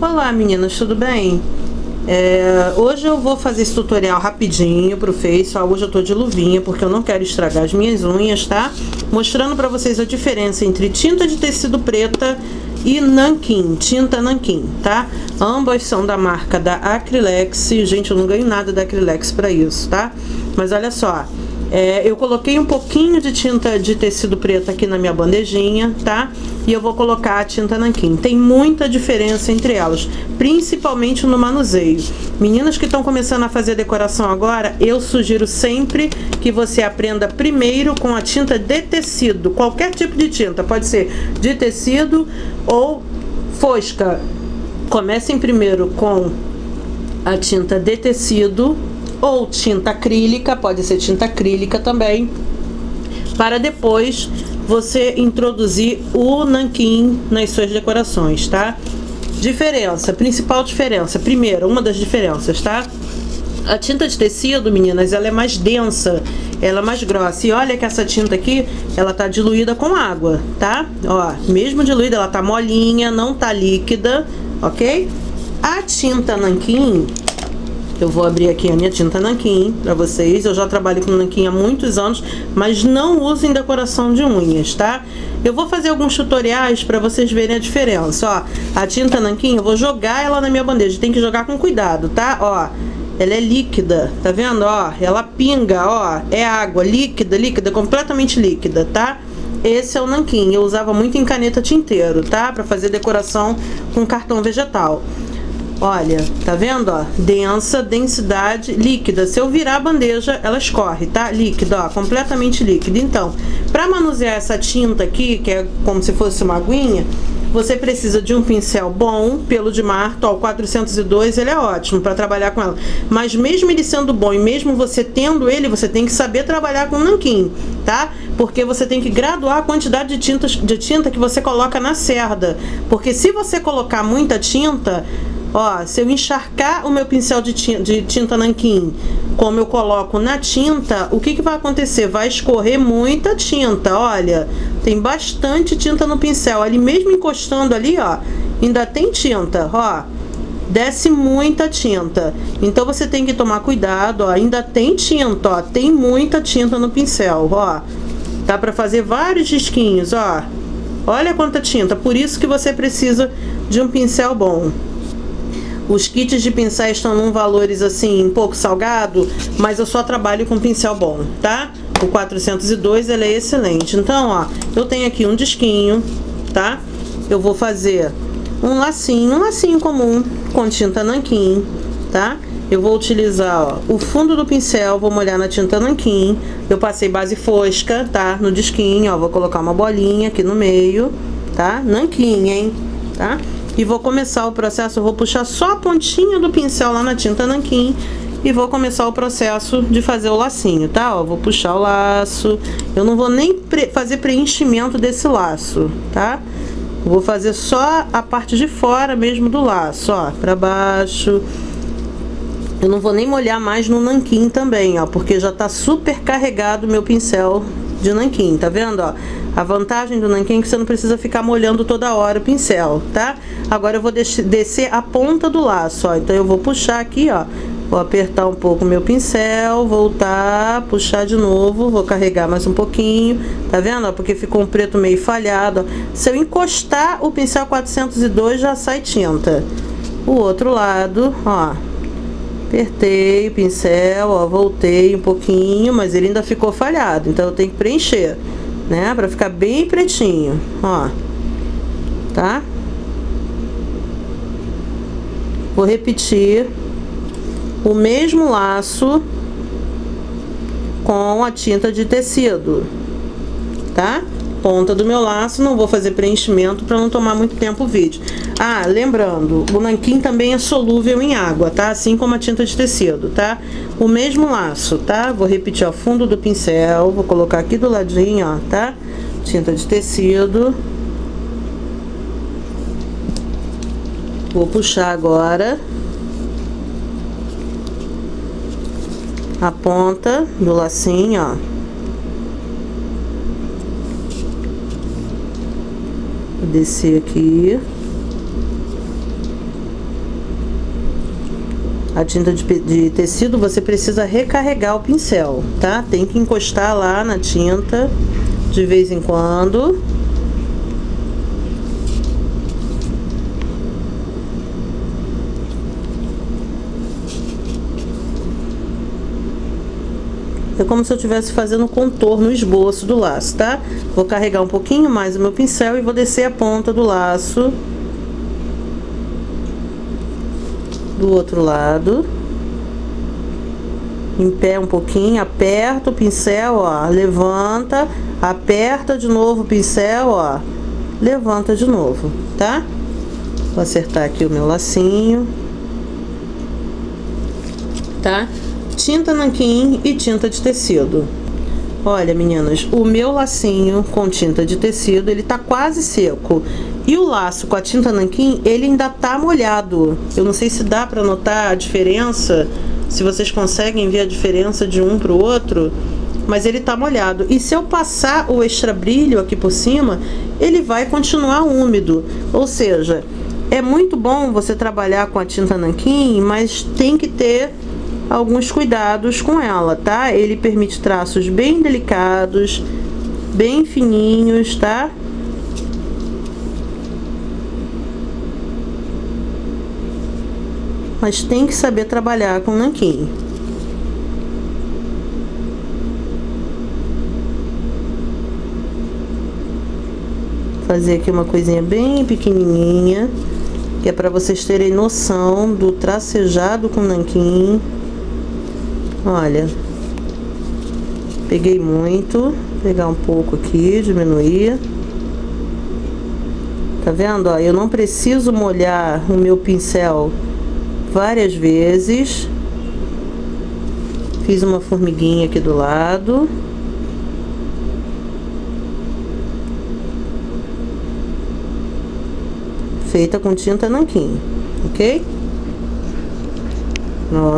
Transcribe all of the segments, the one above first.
Olá meninas, tudo bem? Hoje eu vou fazer esse tutorial rapidinho pro Face. Hoje eu tô de luvinha porque eu não quero estragar as minhas unhas, tá? Mostrando pra vocês a diferença entre tinta de tecido preta e nanquim, tinta nanquim, tá? Ambas são da marca da Acrylex. Gente, eu não ganho nada da Acrylex pra isso, tá? Mas olha só, eu coloquei um pouquinho de tinta de tecido preto aqui na minha bandejinha, tá? E eu vou colocar a tinta nanquim. Tem muita diferença entre elas, principalmente no manuseio. Meninas que estão começando a fazer decoração agora, eu sugiro sempre que você aprenda primeiro com a tinta de tecido. Qualquer tipo de tinta, pode ser de tecido ou fosca. Comecem primeiro com a tinta de tecido ou tinta acrílica, pode ser tinta acrílica também, para depois você introduzir o nanquim nas suas decorações, tá? Diferença, principal diferença, primeiro, uma das diferenças, tá? A tinta de tecido, meninas, ela é mais densa, ela é mais grossa. E olha que essa tinta aqui, ela tá diluída com água, tá? Ó, mesmo diluída, ela tá molinha, não tá líquida, ok? A tinta nanquim, eu vou abrir aqui a minha tinta nanquim pra vocês. Eu já trabalho com nanquim há muitos anos, mas não uso em decoração de unhas, tá? Eu vou fazer alguns tutoriais pra vocês verem a diferença, ó. A tinta nanquim, eu vou jogar ela na minha bandeja. Tem que jogar com cuidado, tá? Ó, ela é líquida, tá vendo? Ó, ela pinga, ó. É água, líquida, líquida, completamente líquida, tá? Esse é o nanquim. Eu usava muito em caneta tinteiro, tá? Pra fazer decoração com cartão vegetal. Olha, tá vendo, ó? Densa, densidade, líquida. Se eu virar a bandeja, ela escorre, tá? Líquida, ó, completamente líquida. Então, pra manusear essa tinta aqui, que é como se fosse uma aguinha, você precisa de um pincel bom, pelo de Marta, ó, o 402, ele é ótimo pra trabalhar com ela. Mas mesmo ele sendo bom e mesmo você tendo ele, você tem que saber trabalhar com nanquim, tá? Porque você tem que graduar a quantidade de tinta que você coloca na cerda. Porque se você colocar muita tinta, ó, se eu encharcar o meu pincel de tinta nanquim, como eu coloco na tinta, o que vai acontecer? Vai escorrer muita tinta, olha. Tem bastante tinta no pincel. Ali mesmo encostando ali, ó, ainda tem tinta, ó. Desce muita tinta. Então você tem que tomar cuidado, ó. Ainda tem tinta, ó. Tem muita tinta no pincel, ó. Dá pra fazer vários risquinhos, ó. Olha quanta tinta. Por isso que você precisa de um pincel bom. Os kits de pincéis estão num valores assim, um pouco salgado, mas eu só trabalho com pincel bom, tá? O 402, ele é excelente. Então, ó, eu tenho aqui um disquinho, tá? Eu vou fazer um lacinho comum com tinta nanquim, tá? Eu vou utilizar, ó, o fundo do pincel, vou molhar na tinta nanquim. Eu passei base fosca, tá? No disquinho, ó, vou colocar uma bolinha aqui no meio, tá? Nanquim, hein? Tá? E vou começar o processo, eu vou puxar só a pontinha do pincel lá na tinta nanquim e vou começar o processo de fazer o lacinho, tá? Ó, vou puxar o laço, eu não vou nem fazer preenchimento desse laço, tá? Vou fazer só a parte de fora mesmo do laço, ó, pra baixo. Eu não vou nem molhar mais no nanquim também, ó, porque já tá super carregado o meu pincel de nanquim, tá vendo, ó? A vantagem do nanquim é que você não precisa ficar molhando toda hora o pincel, tá? Agora eu vou descer a ponta do laço, ó. Então eu vou puxar aqui, ó. Vou apertar um pouco o meu pincel, voltar, puxar de novo, vou carregar mais um pouquinho, tá vendo, ó? Porque ficou um preto meio falhado, ó. Se eu encostar o pincel 402, já sai tinta. O outro lado, ó. Apertei o pincel, ó, voltei um pouquinho, mas ele ainda ficou falhado, então eu tenho que preencher, né, pra ficar bem pretinho, ó, tá? Vou repetir o mesmo laço com a tinta de tecido, tá? Ponta do meu laço, não vou fazer preenchimento para não tomar muito tempo o vídeo. Ah, lembrando, o nanquim também é solúvel em água, tá? Assim como a tinta de tecido, tá? O mesmo laço, tá? Vou repetir, ó, fundo do pincel, vou colocar aqui do ladinho, ó, tá? Tinta de tecido. Vou puxar agora. a ponta do lacinho, ó. Vou descer aqui. A tinta de tecido, você precisa recarregar o pincel, tá? Tem que encostar lá na tinta de vez em quando. É como se eu estivesse fazendo contorno, esboço do laço, tá? Vou carregar um pouquinho mais o meu pincel e vou descer a ponta do laço do outro lado. Em pé um pouquinho, aperta o pincel, ó, levanta, aperta de novo o pincel, ó, levanta de novo, tá? Vou acertar aqui o meu lacinho, tá? Tinta nanquim e tinta de tecido. Olha, meninas, o meu lacinho com tinta de tecido, ele tá quase seco. E o laço com a tinta nanquim, ele ainda tá molhado. Eu não sei se dá pra notar a diferença, se vocês conseguem ver a diferença de um pro outro, mas ele tá molhado. E se eu passar o extra brilho aqui por cima, ele vai continuar úmido. Ou seja, é muito bom você trabalhar com a tinta nanquim, mas tem que ter alguns cuidados com ela, tá? Ele permite traços bem delicados, bem fininhos, tá? Mas tem que saber trabalhar com nanquim. Fazer aqui uma coisinha bem pequenininha, que é para vocês terem noção do tracejado com nanquim. Olha, peguei muito, vou pegar um pouco aqui, diminuir. Tá vendo? Ó, eu não preciso molhar o meu pincel várias vezes. Fiz uma formiguinha aqui do lado. Feita com tinta nanquim, ok? Ó.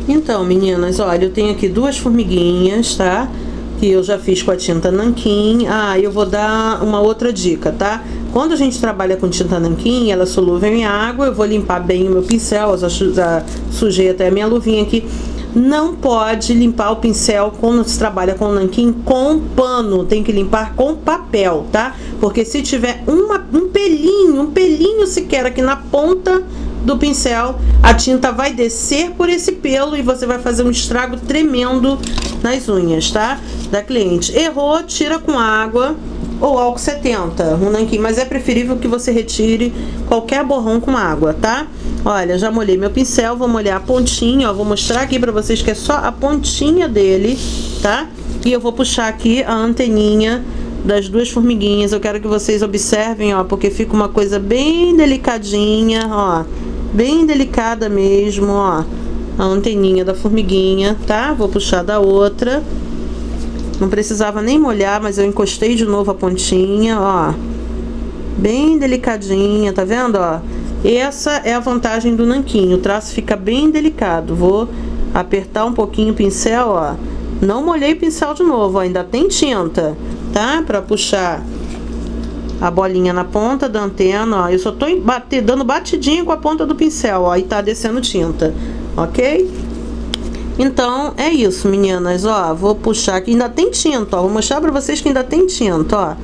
Então, meninas, olha, eu tenho aqui duas formiguinhas, tá? Que eu já fiz com a tinta nanquim. Ah, eu vou dar uma outra dica, tá? Quando a gente trabalha com tinta nanquim, ela é solúvel em água, eu vou limpar bem o meu pincel, eu já sujei até a minha luvinha aqui. Não pode limpar o pincel quando se trabalha com nanquim com pano, tem que limpar com papel, tá? Porque se tiver um pelinho sequer aqui na ponta do pincel, a tinta vai descer por esse pelo e você vai fazer um estrago tremendo nas unhas, tá? Da cliente. Errou, tira com água ou álcool 70, um nanquim, mas é preferível que você retire qualquer borrão com água, tá? Olha, já molhei meu pincel, vou molhar a pontinha, ó, vou mostrar aqui pra vocês que é só a pontinha dele, tá? E eu vou puxar aqui a anteninha das duas formiguinhas. Eu quero que vocês observem, ó, porque fica uma coisa bem delicadinha, ó, bem delicada mesmo, ó, a anteninha da formiguinha, tá? Vou puxar da outra. Não precisava nem molhar, mas eu encostei de novo a pontinha, ó, bem delicadinha, tá vendo, ó? Essa é a vantagem do nanquim, o traço fica bem delicado. Vou apertar um pouquinho o pincel, ó. Não molhei o pincel de novo, ó, ainda tem tinta, tá? Pra puxar a bolinha na ponta da antena, ó. Eu só tô dando batidinha com a ponta do pincel, ó, e tá descendo tinta, ok? Então, é isso, meninas, ó. Vou puxar aqui, ainda tem tinta, ó. Vou mostrar pra vocês que ainda tem tinta, ó.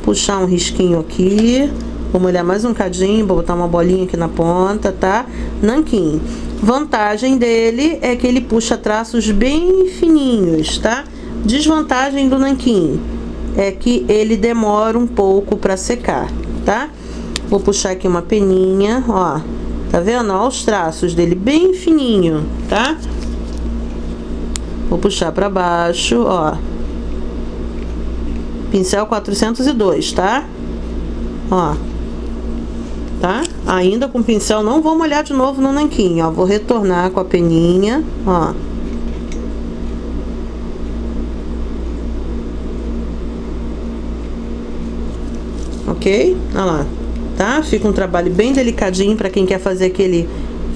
Puxar um risquinho aqui. Vou molhar mais um cadinho, vou botar uma bolinha aqui na ponta, tá? Nanquim. Vantagem dele é que ele puxa traços bem fininhos, tá? Desvantagem do nanquim é que ele demora um pouco pra secar, tá? Vou puxar aqui uma peninha, ó. Tá vendo? Ó, os traços dele bem fininho, tá? Vou puxar pra baixo, ó. Pincel 402, tá? Ó. Tá? Ainda com o pincel, não vou molhar de novo no nanquim, ó. Vou retornar com a peninha, ó. Ok? Olha lá, tá? Fica um trabalho bem delicadinho pra quem quer fazer aquele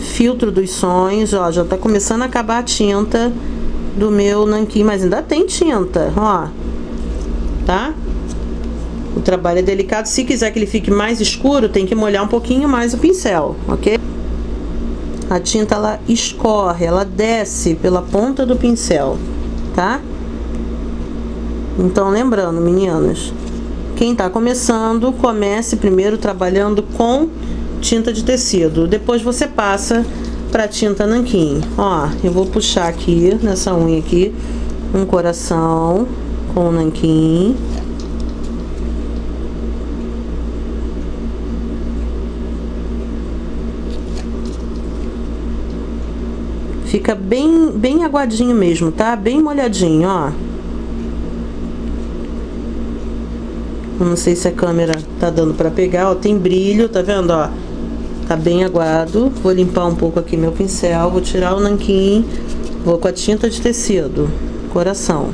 filtro dos sonhos, ó, já tá começando a acabar a tinta do meu nanquim, mas ainda tem tinta, ó, tá? O trabalho é delicado, se quiser que ele fique mais escuro, tem que molhar um pouquinho mais o pincel, ok? A tinta, ela escorre, ela desce pela ponta do pincel, tá? Então, lembrando, meninas, quem tá começando, comece primeiro trabalhando com tinta de tecido, depois você passa pra tinta nanquim. Ó, eu vou puxar aqui, nessa unha aqui, um coração com o nanquim. Fica bem aguadinho mesmo, tá? Bem molhadinho, ó. Eu não sei se a câmera tá dando pra pegar, ó. Tem brilho, tá vendo, ó? Tá bem aguado. Vou limpar um pouco aqui meu pincel, vou tirar o nanquim. Vou com a tinta de tecido, coração.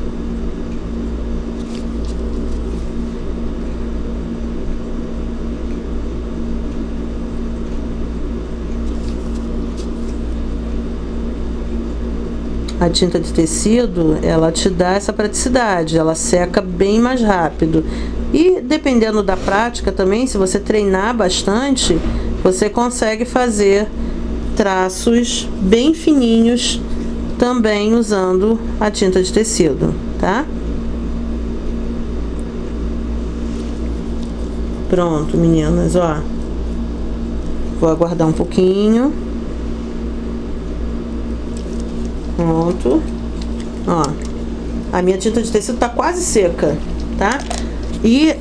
A tinta de tecido, ela te dá essa praticidade, ela seca bem mais rápido. E dependendo da prática também, se você treinar bastante, você consegue fazer traços bem fininhos também usando a tinta de tecido, tá? Pronto, meninas, ó. Vou aguardar um pouquinho. Pronto. Ó, a minha tinta de tecido tá quase seca, tá? E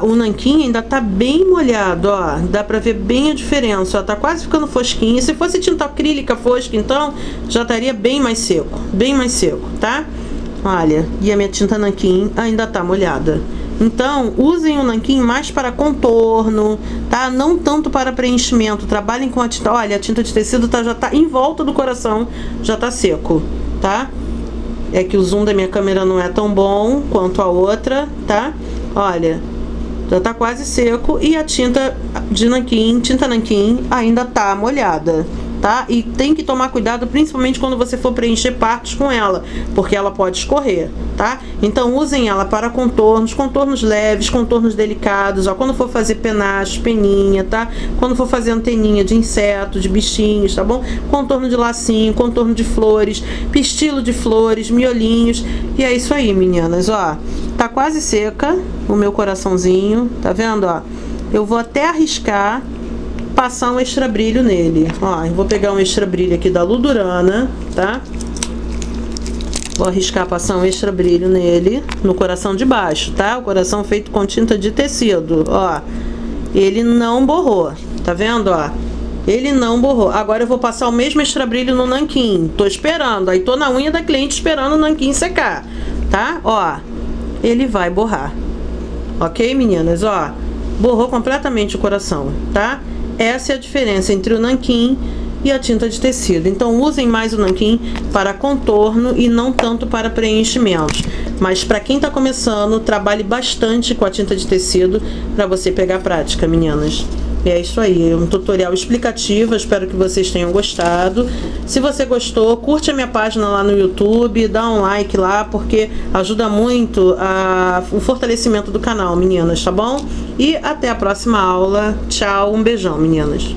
o nanquim ainda tá bem molhado, ó. Dá pra ver bem a diferença, ó. Tá quase ficando fosquinho. Se fosse tinta acrílica fosca, então, já estaria bem mais seco, tá? Olha, e a minha tinta nanquim ainda tá molhada. Então, usem o nanquim mais para contorno, tá? Não tanto para preenchimento. Trabalhem com a tinta. Olha, a tinta de tecido já tá em volta do coração, já tá seco, tá? É que o zoom da minha câmera não é tão bom quanto a outra, tá? Olha, já tá quase seco e a tinta de nanquim, tinta nanquim, ainda tá molhada, tá? E tem que tomar cuidado, principalmente quando você for preencher partes com ela, porque ela pode escorrer, tá? Então usem ela para contornos leves, contornos delicados, ó, quando for fazer penacho, peninha, tá? Quando for fazer anteninha de inseto, de bichinhos, tá bom? Contorno de lacinho, contorno de flores, pistilo de flores, miolinhos, e é isso aí, meninas, ó. Tá quase seca o meu coraçãozinho, tá vendo, ó? Eu vou até arriscar passar um extra brilho nele. Ó, eu vou pegar um extra brilho aqui da Ludurana, tá? Vou arriscar passar um extra brilho nele, no coração de baixo, tá? O coração feito com tinta de tecido, ó. Ele não borrou, tá vendo, ó? Ele não borrou. Agora eu vou passar o mesmo extra brilho no nanquim. Tô esperando, aí tô na unha da cliente esperando o nanquim secar, tá? Ó, ele vai borrar. Ok, meninas? Ó, borrou completamente o coração, tá? Essa é a diferença entre o nanquim e a tinta de tecido. Então usem mais o nanquim para contorno e não tanto para preenchimentos. Mas para quem tá começando, trabalhe bastante com a tinta de tecido para você pegar prática, meninas. E é isso aí, é um tutorial explicativo, espero que vocês tenham gostado. Se você gostou, curte a minha página lá no YouTube, dá um like lá, porque ajuda muito o fortalecimento do canal, meninas, tá bom? E até a próxima aula. Tchau, um beijão, meninas.